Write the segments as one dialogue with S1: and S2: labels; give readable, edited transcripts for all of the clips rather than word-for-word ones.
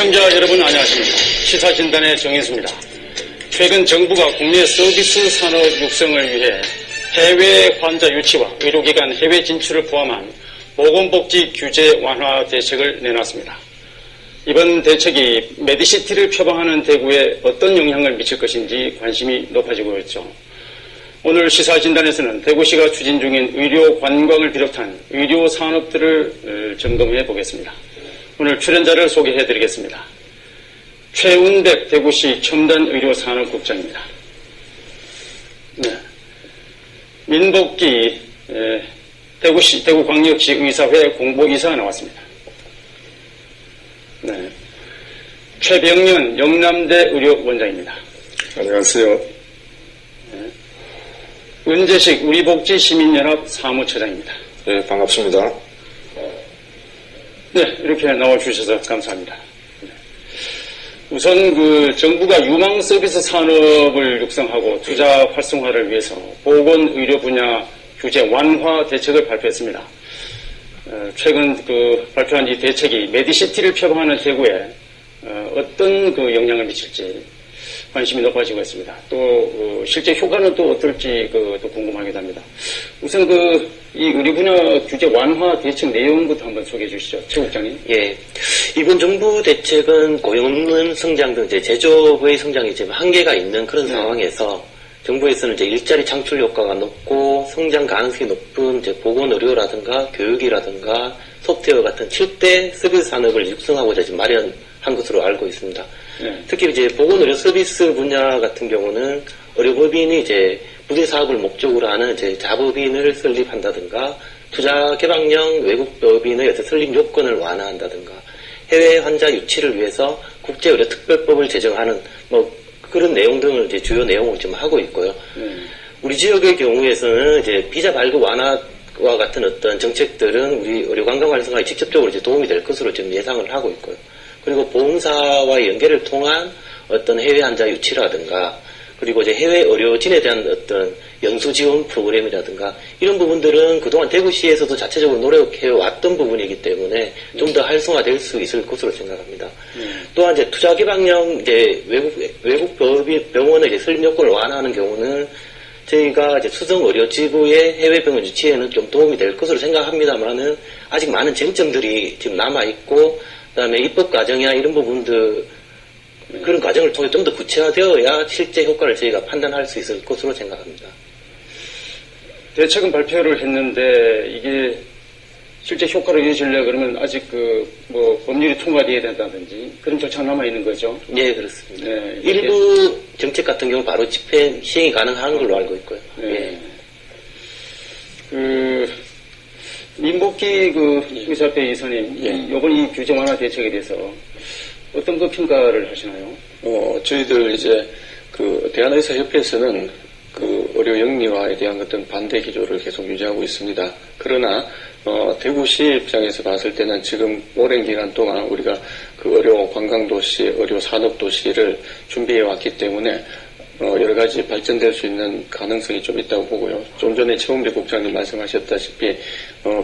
S1: 시청자 여러분 안녕하십니까. 시사진단의 정인수입니다. 최근 정부가 국내 서비스 산업 육성을 위해 해외 환자 유치와 의료기관 해외 진출을 포함한 보건복지 규제 완화 대책을 내놨습니다. 이번 대책이 메디시티를 표방하는 대구에 어떤 영향을 미칠 것인지 관심이 높아지고 있죠. 오늘 시사진단에서는 대구시가 추진 중인 의료 관광을 비롯한 의료 산업들을 점검해 보겠습니다. 오늘 출연자를 소개해 드리겠습니다. 최운백 대구시 첨단의료산업국장입니다. 네. 민복기 대구광역시 의사회 공보이사 나왔습니다. 네. 최병년 영남대 의료원장입니다.
S2: 안녕하세요.
S1: 네. 은재식 우리복지시민연합 사무처장입니다.
S2: 네, 반갑습니다.
S1: 네, 이렇게 나와주셔서 감사합니다. 네. 우선 정부가 유망 서비스 산업을 육성하고 투자 활성화를 위해서 보건의료 분야 규제 완화 대책을 발표했습니다. 최근 발표한 이 대책이 메디시티를 표방하는 대구에 어떤 영향을 미칠지 관심이 높아지고 있습니다. 또 실제 효과는 또 어떨지 또 궁금하기도 합니다. 우선 이 의료 분야 규제 완화 대책 내용부터 한번 소개해 주시죠, 최 국장님.
S3: 예, 이번 정부 대책은 고용 없는 성장 등 제조업의 성장이 지금 한계가 있는 그런 상황에서 정부에서는 일자리 창출 효과가 높고 성장 가능성이 높은 보건 의료라든가 교육이라든가 소프트웨어 같은 7대 서비스 산업을 육성하고자 지금 마련한 것으로 알고 있습니다.
S1: 네.
S3: 특히 보건 의료 서비스 분야 같은 경우는 의료법인이 부대 사업을 목적으로 하는 자법인을 설립한다든가 투자 개방형 외국법인의 어떤 설립 요건을 완화한다든가 해외 환자 유치를 위해서 국제의료특별법을 제정하는 그런 내용 등을 주요 내용을 지금 하고 있고요. 우리 지역의 경우에서는 비자 발급 완화와 같은 어떤 정책들은 우리 의료 관광 활성화에 직접적으로 도움이 될 것으로 지금 예상을 하고 있고요. 그리고 보험사와의 연계를 통한 어떤 해외 환자 유치라든가 그리고 해외 의료진에 대한 어떤 연수 지원 프로그램이라든가 이런 부분들은 그동안 대구시에서도 자체적으로 노력해 왔던 부분이기 때문에 좀 더 활성화될 수 있을 것으로 생각합니다. 또한 투자 개방형 외국 병원의 설립 요건을 완화하는 경우는 저희가 수성 의료 지부의 해외 병원 유치에는 좀 도움이 될 것으로 생각합니다만은 아직 많은 쟁점들이 지금 남아 있고 그다음에 입법 과정이나 이런 부분들 그런 과정을 통해 좀 더 구체화되어야 실제 효과를 저희가 판단할 수 있을 것으로 생각합니다.
S1: 대책은 발표를 했는데 이게 실제 효과를 이어지려고 그러면 아직 법률이 통과되어야 된다든지 그런 절차가 남아 있는 거죠?
S3: 네, 그렇습니다.
S1: 네,
S3: 일부 정책 같은 경우 바로 시행이 가능한 걸로 알고 있고요.
S1: 네. 민복기 의사회 이사님, 이번 이 규제 완화 대책에 대해서 어떤 평가를 하시나요?
S2: 저희들 대한의사협회에서는 의료 영리화에 대한 어떤 반대 기조를 계속 유지하고 있습니다. 그러나 대구시 입장에서 봤을 때는 지금 오랜 기간 동안 우리가 의료 관광도시, 의료 산업도시를 준비해 왔기 때문에 여러 가지 발전될 수 있는 가능성이 좀 있다고 보고요. 좀 전에 최운백 국장님 말씀하셨다시피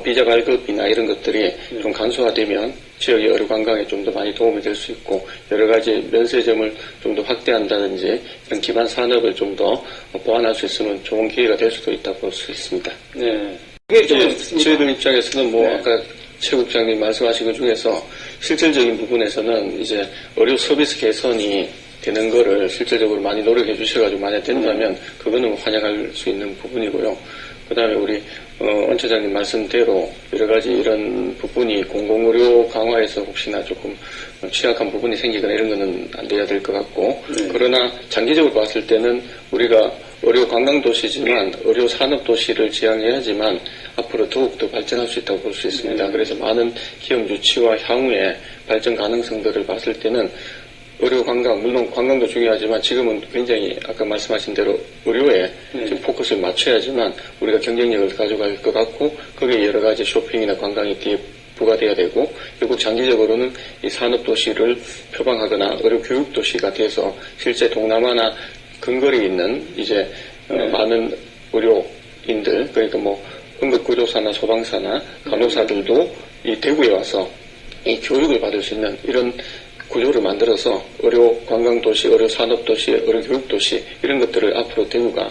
S2: 비자 발급이나 이런 것들이 좀 간소화되면 지역의 의료 관광에 좀 더 많이 도움이 될 수 있고 여러 가지 면세점을 좀 더 확대한다든지 이런 기반 산업을 좀 더 보완할 수 있으면 좋은 기회가 될 수도 있다고 볼 수 있습니다.
S1: 네.
S2: 저희들 입장에서는
S1: 네.
S2: 아까 최 국장님 말씀하신 것 중에서 실질적인 부분에서는 의료 서비스 개선이 되는 거를 실질적으로 많이 노력해 주셔가지고 만약 된다면 그거는 환영할 수 있는 부분이고요. 그 다음에 우리 원 차장님 말씀대로 여러 가지 이런 부분이 공공의료 강화에서 혹시나 조금 취약한 부분이 생기거나 이런 거는 안 돼야 될 것 같고 그러나 장기적으로 봤을 때는 우리가 의료 관광도시지만 의료 산업도시를 지향해야지만 앞으로 더욱더 발전할 수 있다고 볼 수 있습니다. 그래서 많은 기업 유치와 향후의 발전 가능성들을 봤을 때는 의료 관광, 물론 관광도 중요하지만 지금은 굉장히 아까 말씀하신 대로 의료에 지금 포커스를 맞춰야지만 우리가 경쟁력을 가져갈 것 같고 거기에 여러 가지 쇼핑이나 관광이 뒤에 부과돼야 되고 결국 장기적으로는 이 산업도시를 표방하거나 의료교육도시가 돼서 실제 동남아나 근거리에 있는 많은 의료인들 그러니까 응급구조사나 소방사나 간호사들도 이 대구에 와서 이 교육을 받을 수 있는 이런 구조를 만들어서 의료 관광도시, 의료 산업도시, 의료 교육도시 이런 것들을 앞으로 대구가